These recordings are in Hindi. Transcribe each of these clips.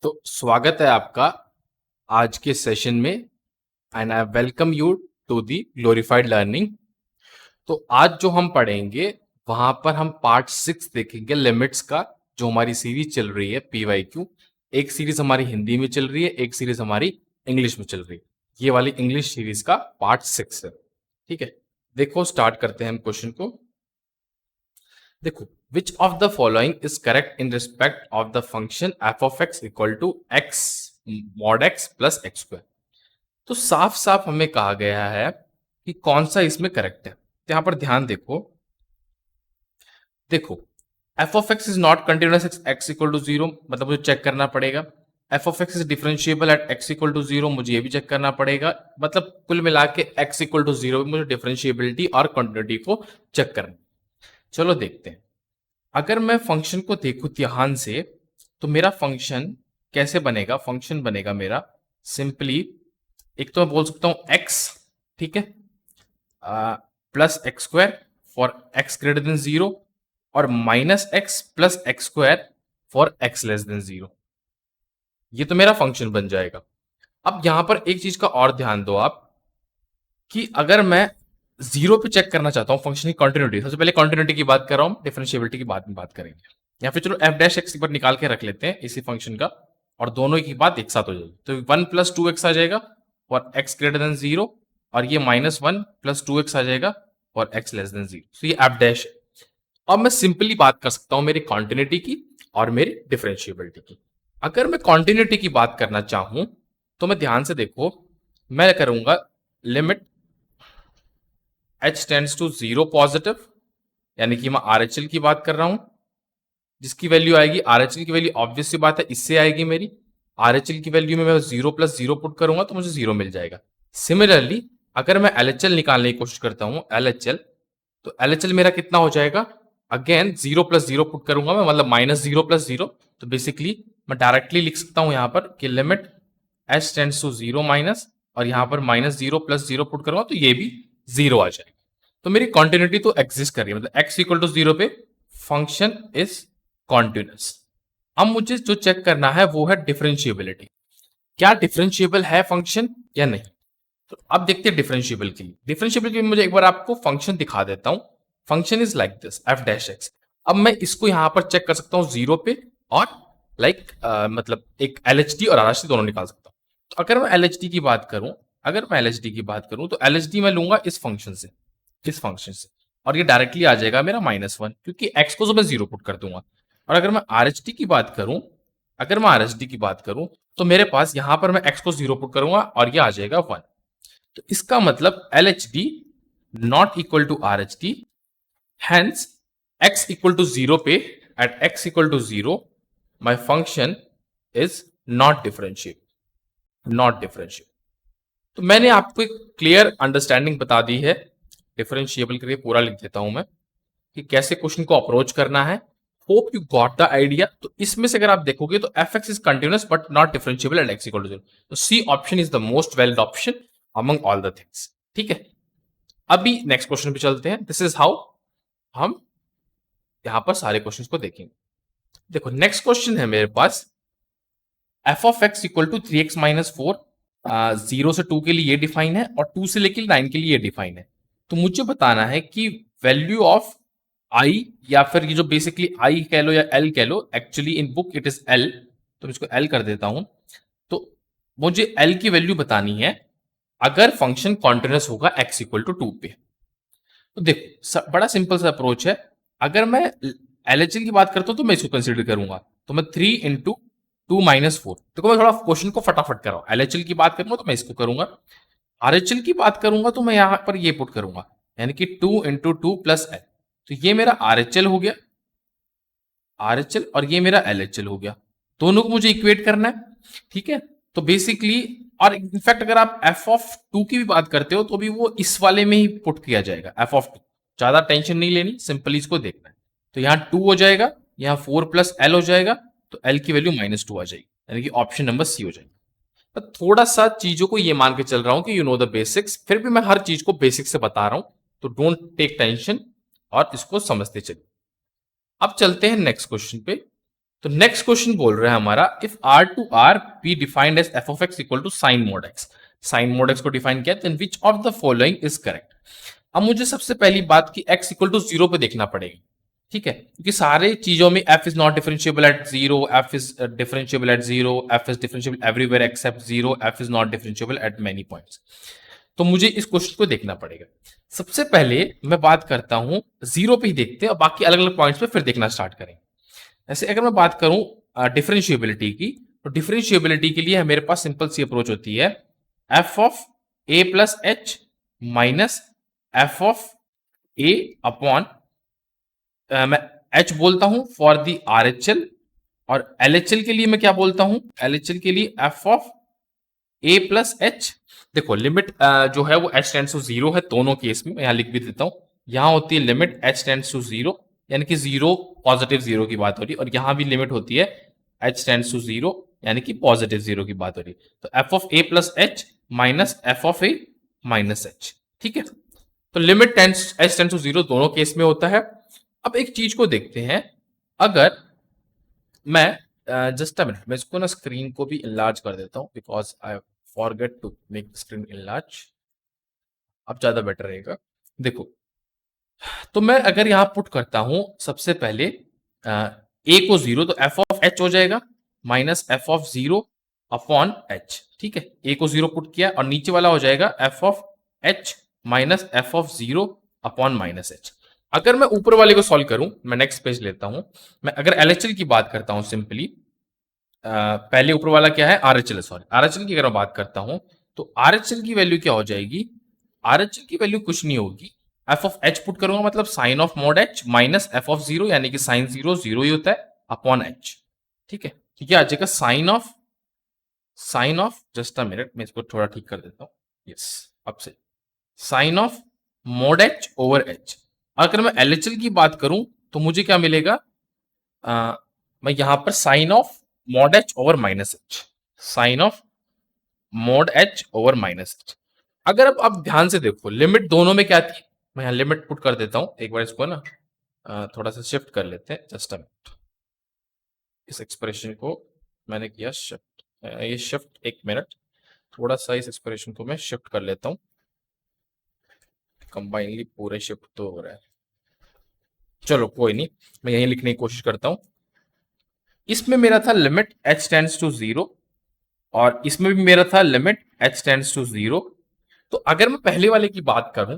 तो स्वागत है आपका आज के सेशन में and I welcome you to the glorified learning. तो आज जो हम पढ़ेंगे वहां पर हम पार्ट 6 देखेंगे लिमिट्स का। जो हमारी सीरीज चल रही है PYQ, एक सीरीज हमारी हिंदी में चल रही है, एक सीरीज हमारी इंग्लिश में चल रही है। ये वाली इंग्लिश सीरीज का पार्ट 6 है। ठीक है, देखो स्टार्ट करते हैं हम क्वेश्चन को। देखो, which of the following is correct in respect of the function f of x equal to x mod x plus x square। तो साफ साफ हमें कहा गया है कि कौन सा इसमें करेक्ट है। तो यहां पर ध्यान देखो, देखो f of x is not continuous x equal to 0, मतलब मुझे चेक करना पड़ेगा। f of x is differentiable at x equal to 0, मुझे ये भी चेक करना पड़ेगा। मतलब कुल मिला के x equal to 0 मुझे डिफरेंशिएबिलिटी और कंटिन्यूटी को चेक करना। चलो देखते हैं। अगर मैं फंक्शन को देखूं ध्यान से तो मेरा फंक्शन कैसे बनेगा। फंक्शन बनेगा मेरा सिंपली, एक तो मैं बोल सकता हूं x, ठीक है, plus x square for x greater than 0 और minus x plus x square for x less than 0। ये तो मेरा फंक्शन बन जाएगा। अब यहां पर एक चीज का और ध्यान दो आप कि अगर मैं 0 पे चेक करना चाहता हूं फंक्शन की कंटिन्यूटी, सबसे पहले कंटिन्यूटी की बात कर रहा हूं, डिफरेंशिएबिलिटी की बाद में बात करेंगे। या फिर चलो f डैश एक्स पर निकाल के रख लेते हैं इसी फंक्शन का, और दोनों की बात एक साथ हो जाएगी। तो 1 प्लस 2x आ जाएगा फॉर x ग्रेटर देन 0, और ये माइनस 1 प्लस 2x आ जाएगा फॉर x लेस देन 0। तो ये f डैश है। अब मैं सिंपली बात कर सकता हूं मेरी कंटिन्यूटी की और मेरी डिफरेंशिएबिलिटी की। अगर मैं कंटिन्यूटी की बात करना चाहूं तो मैं ध्यान से देखो, मैं करूंगा limit h tends to 0 positive, यानी कि मैं RHL की बात कर रहा हूं, जिसकी वैल्यू आएगी, RHL की वैल्यू ऑब्वियस सी बात है इससे आएगी मेरी। RHL की वैल्यू में मैं 0 प्लस 0 पुट करूंगा तो मुझे 0 मिल जाएगा। सिमिलरली अगर मैं LHL निकालने की कोशिश करता हूं, LHL, तो LHL मेरा कितना हो जाएगा, अगेन 0 प्लस 0 पुट करूंगा मैं, मतलब माइनस 0 प्लस 0। तो बेसिकली मैं डायरेक्टली लिख सकता हूं यहां पर कि limit h tends to 0 minus, और यहां पर माइनस 0 प्लस 0 पुट करूंगा तो ये भी 0 आ जाएगा। तो मेरी कॉन्टिन्यूटी तो एग्जिस्ट कर रही है, मतलब x इक्वल टू 0 पे फंक्शन इज कॉन्टिन्यूस। अब मुझे जो चेक करना है वो है डिफरेंशिएबिलिटी, क्या डिफरेंशिएबल है फंक्शन या नहीं। तो अब देखते हैं डिफरेंशिएबल के लिए। डिफरेंशिएबल के लिए मुझे एक बार आपको फंक्शन दिखा देता हूं। Function is like this f dash x। अब मैं इसको यहां पर चेक कर सकता हूं 0 पे, और मतलब एक LHD और RHD दोनों निकाल सकता हूं। तो अगर मैं LHD की बात करूं, तो LHD मैं लूंगा इस फंक्शन से, और ये डायरेक्टली आ जाएगा मेरा -1, क्योंकि x को तो मैं 0 पुट कर दूंगा। और अगर मैं RHD की बात करूं, तो मेरे पास यहां पर मैं x को 0 पुट करूंगा और ये आ जाएगा 1। तो इसका मतलब LHD not equal to RHD, hence x equal to 0 पे at x equal to 0 my function is not differentiable. तो मैंने आपको एक क्लियर अंडरस्टैंडिंग बता दी है। डिफरेंशिएबल के लिए पूरा लिख देता हूं मैं कि कैसे क्वेश्चन को अप्रोच करना है। Hope you got the idea. तो इसमें से अगर आप देखोगे तो fx is continuous but not differentiable at x equal to 0। तो C option is the most valid option among all the things. ठीक है, अभी नेक्स्ट क्वेश्चन पे चलते हैं। दिस इज हाउ हम यहां पर सारे क्वेश्चंस को देखेंगे। देखो नेक्स्ट क्वेश्चन है मेरे पास, f of x equal to 3x minus 4। 0 से 2 के लिए ये डिफाइन है और 2 से लेकर 9 के लिए ये डिफाइन है। तो मुझे बताना है कि वैल्यू ऑफ i, या फिर ये जो बेसिकली i कह लो या l कह लो, actually in book it is l, तो मैं इसको l कर देता हूं। तो मुझे l की वैल्यू बतानी है अगर फंक्शन कॉन्टिन्यूअस होगा x इक्वल टू 2 पे। तो देखो बड़ा सिंपल सा अप्रोच है। अगर मैं LHL की बात करता हूं तो मैं इसको कंसिडर करूंगा, तो मैं 3 इंटू 2 माइनस 4। देखो मैं थोड़ा क्वेश्चन को फटाफट कर रहा हूं। LHL की बात करूंगा तो मैं इसको करूंगा, RHL की बात करूंगा तो मैं यहां पर ये पुट करूंगा, यानी कि 2 इंटू 2 प्लस l। तो ये मेरा RHL हो गया, RHL, और ये मेरा LHL हो गया। दोनों को मुझे इक्वेट करना है। ठीक है, तो बेसिकली, और इनफैक्ट अगर आप f ऑफ 2 की भी बात करते हो तो भी वो इस वाले में ही पुट किया जाएगा, f ऑफ 2। ज्यादा टेंशन नहीं लेनी, सिंपली इसको देखना है। तो यहाँ 2 हो जाएगा, यहाँ 4 प्लस l हो जाएगा, तो l की वैल्यू -2 आ जाएगी, यानी कि ऑप्शन नंबर सी हो जाएगा। पर थोड़ा सा चीजों को ये मान के चल रहा हूं कि यू नो द बेसिक्स, फिर भी मैं हर चीज को बेसिक से बता रहा हूं, तो डोंट टेक टेंशन और इसको समझते चलिए। अब चलते हैं नेक्स्ट क्वेश्चन पे। तो नेक्स्ट क्वेश्चन बोल रहा है हमारा, if R to R be defined as f of x equal to sine mod x, sine mod x को डिफाइन किया, then which of the following is correct. अब मुझे सबसे पहली बात की x इक्वल टू 0 पे देखना पड़ेगा, ठीक है, क्योंकि सारे चीजों में f is not differentiable at 0, f is differentiable at 0, f is differentiable everywhere except 0, f is not differentiable at many points. तो मुझे इस क्वेश्चन को देखना पड़ेगा। सबसे पहले मैं बात करता हूं 0 पे ही देखते हैं और बाकी अलग अलग पॉइंट्स पे फिर देखना स्टार्ट करेंगे। ऐसे अगर मैं बात करूं डिफरेंशिएबिलिटी की, तो डिफरेंशिएबिलिटी के लिए मेरे पास सिंपल सी अप्रोच होती है, f of a plus H minus f of A upon, मैं h बोलता हूं for the R H L, और एल एच एल के लिए मैं क्या बोलता हूं, एल एच एल के लिए F of A plus H. देखो लिमिट जो है वो h टेंड्स टू 0 है दोनों केस में, मैं यहां लिख भी देता हूं, यहां होती है लिमिट h टेंड्स टू 0, यानी कि 0 पॉजिटिव 0 की बात हो रही है, और यहां भी लिमिट होती है h टेंड्स टू 0 यानी कि पॉजिटिव 0 की बात हो रही है। तो f of A plus H minus f of A minus H, ठीक है। तो लिमिट h टेंड्स टू 0 दोनों केस में होता है। अब एक चीज को देखते हैं, अगर मैं जस्ट अ मिनट, मैं इसको ना स्क्रीन को भी इनलार्ज कर देता हूं, because I forget to make screen enlarge, अब ज्यादा बेटर रहेगा। देखो, तो मैं अगर यहां पुट करता हूं सबसे पहले ए को 0, तो एफ ऑफ एच हो जाएगा minus f of 0 upon H, ठीक है। ए को 0 पुट किया और नीचे वाला हो जाएगा F of H minus f of 0 upon minus h. अगर मैं ऊपर वाले को सॉल्व करूं, मैं नेक्स्ट पेज लेता हूं, मैं अगर एलएचएल की बात करता हूं सिंपली, पहले ऊपर वाला क्या है, आरएचएल, सॉरी आरएचएल की अगर मैं बात करता हूं, तो आरएचएल की वैल्यू क्या हो जाएगी, आरएचएल की वैल्यू कुछ नहीं होगी, एफ ऑफ एच पुट करूंगा मतलब sine of mod h minus f of 0 यानी कि साइन 0 0 ही होता है अपॉन एच, ठीक है। ठीक है, आ जाएगा sine of just a minute, मैं इसको थोड़ा ठीक कर देता हूं, यस अब से sine of mod h over h. अगर मैं एलएचएल की बात करूं तो मुझे क्या मिलेगा, मैं यहां पर sine of mod h over minus h, sine of mod h over minus h. अगर अब आप ध्यान से देखो लिमिट दोनों में क्या थी, मैं यहां लिमिट पुट कर देता हूं, एक बार इसको ना थोड़ा सा शिफ्ट कर लेते हैं, जस्ट अ मिनट, इस एक्सप्रेशन को मैंने किया शिफ्ट, ये शिफ्ट, एक मिनट, थोड़ा सा इस एक्सप्रेशन को मैं शिफ्ट कर लेता हूं, कंबाइनली पूरे शिफ्ट तो हो रहा है, चलो कोई नहीं, मैं यहीं लिखने की कोशिश करता हूं। इसमें मेरा था लिमिट h टेंड्स टू 0 और इसमें भी मेरा था लिमिट h टेंड्स टू 0। तो अगर मैं पहले वाले की बात करूं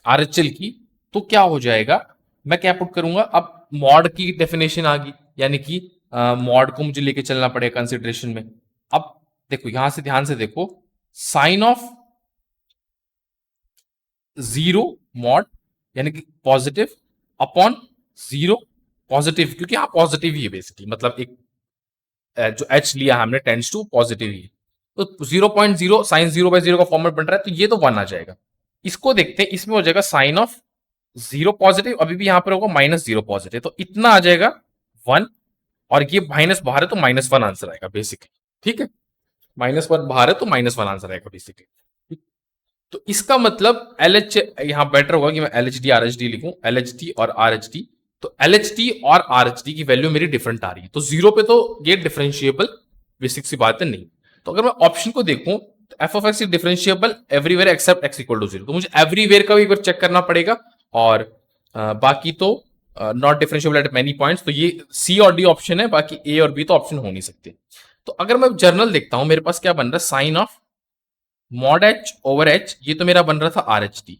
आरएचएल की, तो क्या हो जाएगा, मैं क्या पुट करूंगा, अब मॉड की डेफिनेशन आ गई, यानी कि मॉड को मुझे लेके चलना पड़ेगा कंसिडरेशन में। अब देखो यहां से ध्यान से देखो, साइन ऑफ 0 मॉड यानी कि पॉजिटिव अपॉन 0 पॉजिटिव, क्योंकि यहां पॉजिटिव ही है बेसिकली, मतलब एक जो h लिया हमने टेंड्स टू पॉजिटिव ही, तो 0.0 साइन 0/0 का फॉर्मेट बन रहा है, तो ये तो 1 आ जाएगा। इसको देखते हैं, इसमें हो जाएगा साइन ऑफ 0 पॉजिटिव, अभी भी यहां पर होगा -0 पॉजिटिव, तो इतना आ जाएगा 1, और ये माइनस बाहर है तो -1 आंसर आएगा बेसिकली, ठीक है, -1 बाहर है तो -1 आंसर आएगा बेसिकली। तो इसका मतलब LH, यहां बेटर होगा कि मैं LHD RHD लिखूं, LHD और RHD, तो LHD और RHD की वैल्यू मेरी डिफरेंट आ रही है, तो 0 पे तो ये डिफरेंशिएबल बेसिक सी बात है नहीं। तो अगर मैं ऑप्शन को देखूं, तो f of x is differentiable everywhere except x equal to 0, तो मुझे एवरीवेयर का भी एक बार चेक करना पड़ेगा, और बाकी तो not differentiable at many points, तो ये सी और डी ऑप्शन है, बाकी ए और बी तो ऑप्शन हो नहीं सकते। तो अगर मैं जर्नल देखता हूं, मेरे पास क्या बन रहा है, sine of mod h over h, ये तो मेरा बन रहा था आर एच डी,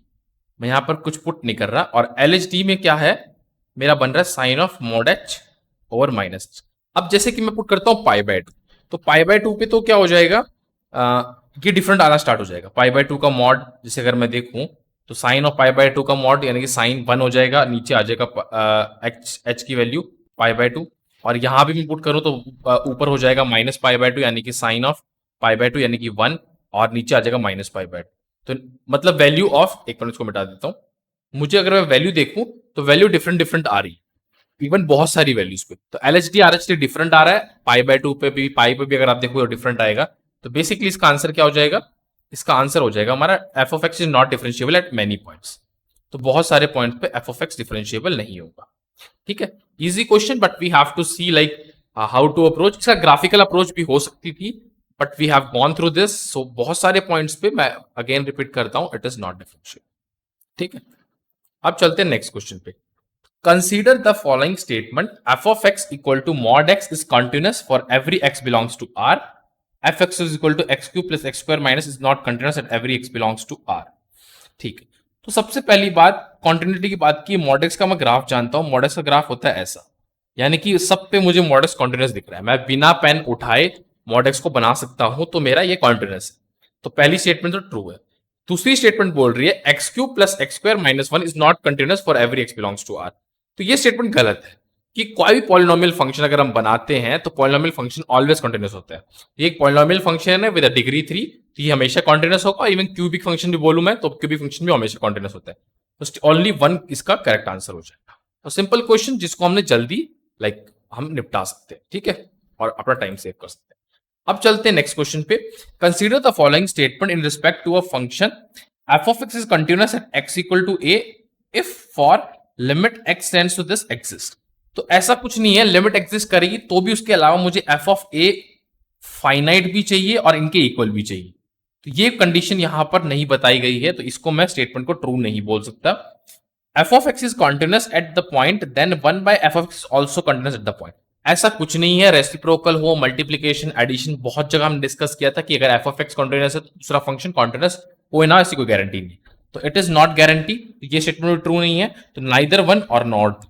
मैं यहां पर कुछ पुट नहीं कर रहा, और एल एच डी में क्या है, मेरा बन रहा है sine of mod h over minus h. अब जैसे कि मैं पुट करता हूं π/2, तो π/2 पे तो क्या हो जाएगा, ये डिफरेंट आना स्टार्ट हो जाएगा। π/2 का मॉड जैसे अगर मैं देखूं, तो साइन ऑफ π/2 का मॉड यानी कि साइन 1 हो जाएगा, नीचे आ जाएगा एच की वैल्यू π/2, और यहां भी मैं पुट करूं तो ऊपर हो जाएगा -π/2 यानी कि साइन ऑफ π/2 यानी कि 1, और नीचे आ जाएगा -π/2। तो मतलब वैल्यू ऑफ, एक मिनट इसको मिटा देता हूं, मुझे अगर मैं वैल्यू देखूं तो वैल्यू डिफरेंट डिफरेंट आ रही है, इवन बहुत सारी वैल्यूज पे, तो LHD RHD डिफरेंट आ रहा है, π/2 पे भी, पाई पे भी अगर आप देखो तो डिफरेंट आएगा। तो बेसिकली इसका आंसर क्या हो जाएगा, इसका आंसर हो जाएगा हमारा F of x is not differentiable at many points, तो बहुत सारे पॉइंट पे एफ ऑफ एक्स डिफरेंशिएबल नहीं होगा, ठीक है। Easy question, but we have to see like how to approach, इसका ग्राफिकल अप्रोच भी हो सकती थी, but we have gone through this, so बहुत सारे पॉइंट्स पे मैं अगेन रिपीट करता हूं, इट इज नॉट डिफरेंशियल। ठीक है, अब चलते हैं नेक्स्ट क्वेश्चन पे। Consider the following statement, f of x equal to mod x is continuous for every x belongs to R, f x is equal to x cube plus x square minus is not continuous at every x belongs to R. ठीक है, तो सबसे पहली बात कॉन्टिन्यूटी की बात की, मॉड एक्स का मैं ग्राफ जानता हूं, मॉड एक्स का ग्राफ होता है ऐसा, यानी कि सब पे मुझे मॉड एक्स कॉन्टिन्यूअस दिख रहा है, मैं बिना पेन उठाए मॉड एक्स को बना सकता हूं, तो मेरा ये कॉन्टिन्यूअस है। तो पहली स्टेटमेंट तो ट्रू है। दूसरी स्टेटमेंट बोल रही है x cube plus x square minus one is not continuous for every x belongs to R. तो ये स्टेटमेंट गलत है कि कोई भी पॉलिनोमियल फंक्शन अगर हम बनाते हैं तो पॉलिनोमियल फंक्शन ऑलवेज कंटिन्यूअस होता है। ये एक पॉलिनोमियल फंक्शन है विद अ डिग्री 3, तो ये हमेशा कंटिन्यूअस होगा। इवन क्यूबिक फंक्शन भी बोलूं मैं तो क्यूबिक फंक्शन भी हमेशा कंटिन्यूअस होता है। तो ओनली वन इसका करेक्ट आंसर हो जाएगा। तो सिंपल क्वेश्चन जिसको हमने जल्दी हम निपटा सकते हैं, ठीक है, और अपना टाइम सेव कर सकते हैं। अब चलते हैं नेक्स्ट क्वेश्चन पे। Consider the following statement in respect to a function f of x is continuous at x equal to a if for limit x tends to this exist. तो ऐसा कुछ नहीं है, लिमिट एग्जिस्ट करेगी तो भी उसके अलावा मुझे एफ ऑफ ए फाइनाइट भी चाहिए और इनके इक्वल भी चाहिए। तो ये कंडीशन यहां पर नहीं बताई गई है, तो इसको मैं स्टेटमेंट को ट्रू नहीं बोल सकता। F of x is continuous at the point then one by f of x also continuous at the point. ऐसा कुछ नहीं है, रेसिप्रोकल हो, मल्टीप्लीकेशन, एडिशन, बहुत जगह हम डिस्कस किया था कि अगर एफ ऑफ एक्स कंटिन्यूअस है तो दूसरा फंक्शन कंटिन्यूअस हो ना, ऐसी कोई गारंटी नहीं। तो इट इज नॉट गारंटी, ये स्टेटमेंट ट्रू नहीं है, तो नाइदर वन और नॉट।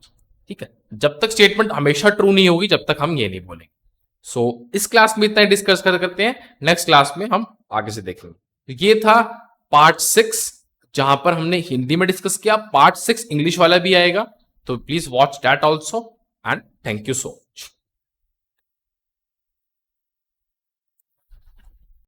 ठीक है, जब तक स्टेटमेंट हमेशा ट्रू नहीं होगी जब तक हम ये नहीं बोलेंगे। सो इस क्लास में इतना ही डिस्कस करते हैं, नेक्स्ट क्लास में हम आगे से देखेंगे। तो ये था पार्ट 6 जहां पर हमने हिंदी में डिस्कस किया, पार्ट 6 इंग्लिश वाला भी आएगा, तो please watch that also and thank you so much.